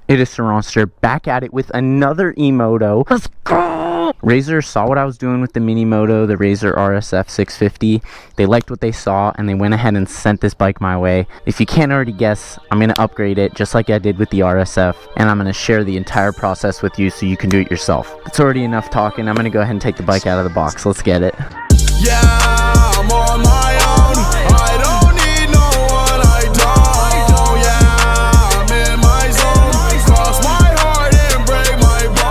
It is Sur Ronster, back at it with another e-moto. Let's go! Razor saw what I was doing with the mini moto, the Razor RSF 650. They liked what they saw and they went ahead and sent this bike my way. If you can't already guess, I'm going to upgrade it just like I did with the RSF, and I'm going to share the entire process with you so you can do it yourself. It's already enough talking. I'm going to go ahead and take the bike out of the box. Let's get it. Yeah, I'm on my own. I don't need no one. I don't. Yeah, I'm in my zone. Cross my heart and break my bones.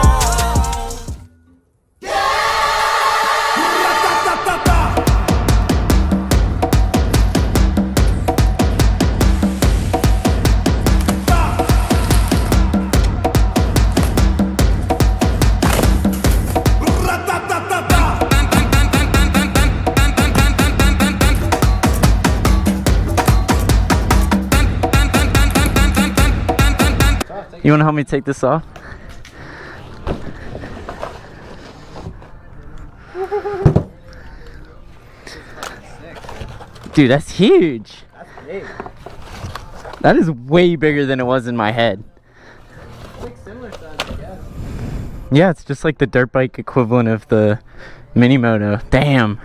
You want to help me take this off? Dude, that's huge. That's big. That is way bigger than it was in my head. It's like similar size, I guess. Yeah, it's just like the dirt bike equivalent of the mini moto. Damn.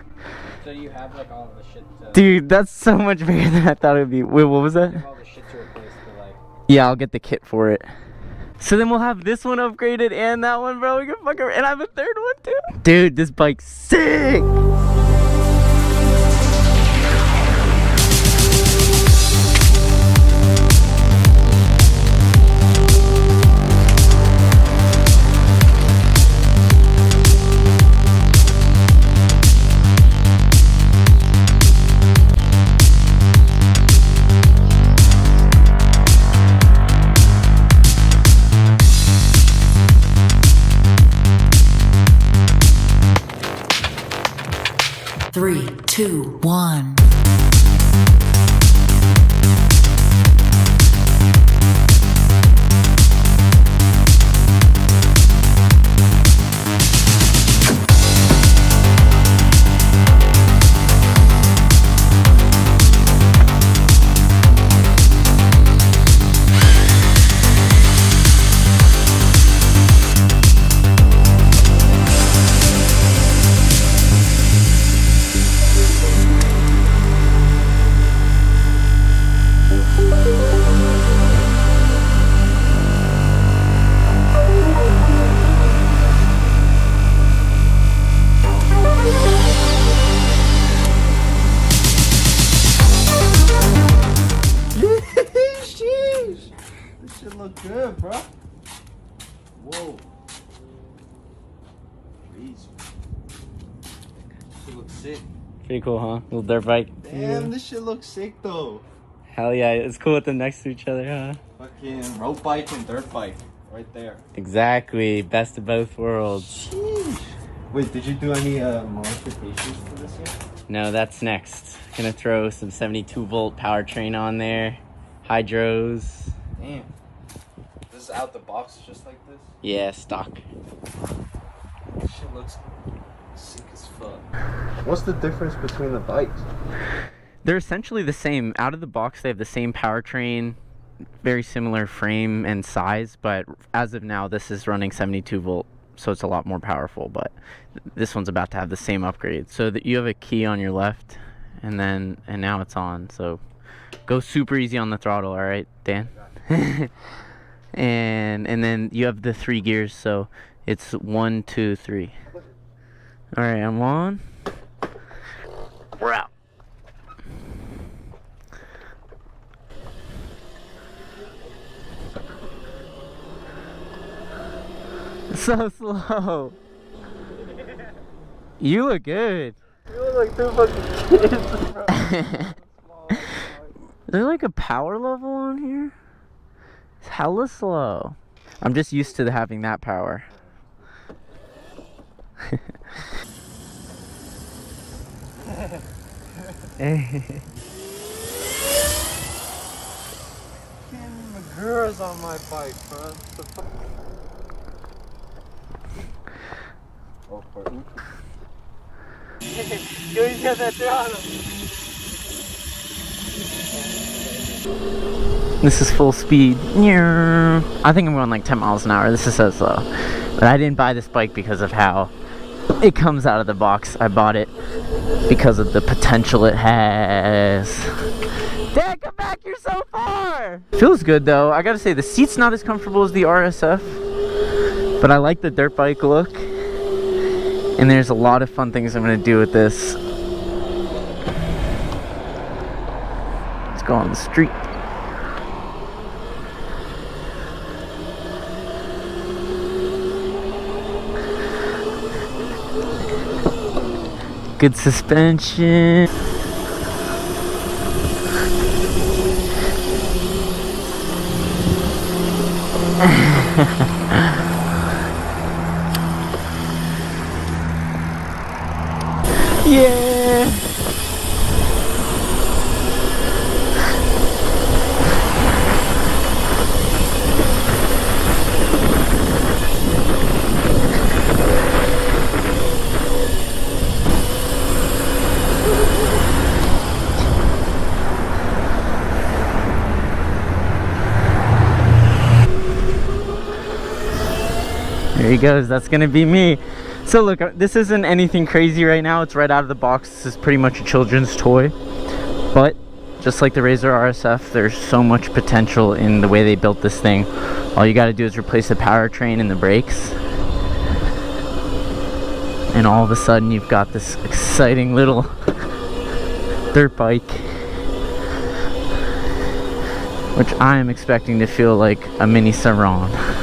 So you have like all the shit to... Dude, that's so much bigger than I thought it would be. Wait, what was You that? have all the shit to replace the like... Yeah, I'll get the kit for it. So then we'll have this one upgraded and that one, bro. We can fuck around. And I have a third one too. Dude, this bike's sick. Three, two, one. This shit look good, bro. Whoa. Jeez. This shit looks sick. Pretty cool, huh? Little dirt bike. Damn, this shit looks sick though. Hell yeah, it's cool with them next to each other, huh? Fucking road bike and dirt bike. Right there. Exactly. Best of both worlds. Sheesh. Wait, did you do any modifications to this yet? No, that's next. Gonna throw some 72 volt powertrain on there. Hydros. Damn. This is out the box just like this? Yeah, stock. This shit looks sick as fuck. What's the difference between the bikes? They're essentially the same. Out of the box, they have the same powertrain, very similar frame and size, but as of now, this is running 72 volt, so it's a lot more powerful, but this one's about to have the same upgrade. So that you have a key on your left, and now it's on, so go super easy on the throttle, all right, Dan? and then you have the 3 gears, so it's 1, 2, 3. All right, I'm on. We're out. So slow. You look good. You look like 2 fucking kids, bro. Is there like a power level on here? It's hella slow. I'm just used to having that power. Magura's on my bike, bro. What the fuck? Oh, pardon. Yo, he's got that throttle. This is full speed. I think I'm going like 10 miles an hour. This is so slow. But I didn't buy this bike because of how it comes out of the box. I bought it because of the potential it has. Dad, come back, you're so far! Feels good though. I gotta say, the seat's not as comfortable as the RSF, but I like the dirt bike look. And there's a lot of fun things I'm gonna do with this. Let's go on the street. Good suspension. Yeah. There he goes. That's gonna be me. So look, this isn't anything crazy right now. It's right out of the box. This is pretty much a children's toy. But just like the Razor RSF, there's so much potential in the way they built this thing. All you gotta do is replace the powertrain and the brakes. And all of a sudden you've got this exciting little dirt bike, which I am expecting to feel like a mini Sur Ronster.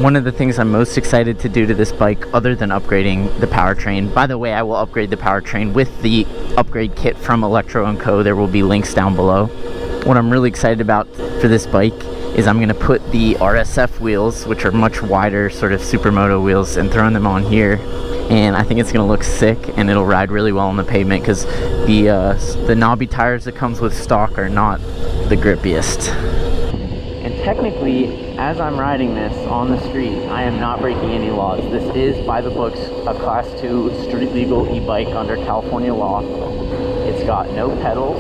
One of the things I'm most excited to do to this bike, other than upgrading the powertrain, by the way, I will upgrade the powertrain with the upgrade kit from Electro & Co. There will be links down below. What I'm really excited about for this bike is I'm going to put the RSF wheels, which are much wider, sort of supermoto wheels, and throwing them on here. And I think it's going to look sick, and it'll ride really well on the pavement, because the knobby tires that comes with stock are not the grippiest. And technically, as I'm riding this on the street, I am not breaking any laws. This is, by the books, a Class 2 street legal e-bike under California law. It's got no pedals,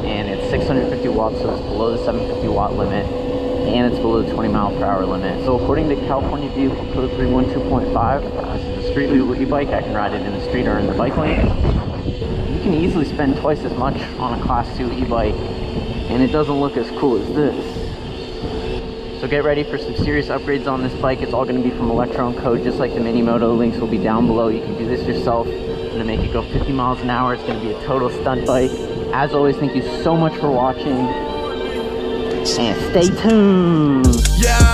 and it's 650 watts, so it's below the 750 watt limit, and it's below the 20 mile per hour limit. So according to California Vehicle Code 312.5, this is a street legal e-bike. I can ride it in the street or in the bike lane. You can easily spend twice as much on a Class 2 e-bike, and it doesn't look as cool as this. So get ready for some serious upgrades on this bike. It's all going to be from Electro & Co. Just like the Mini Moto. Links will be down below. You can do this yourself. I'm going to make it go 50 miles an hour. It's going to be a total stunt bike. As always, thank you so much for watching. And stay tuned. Yeah.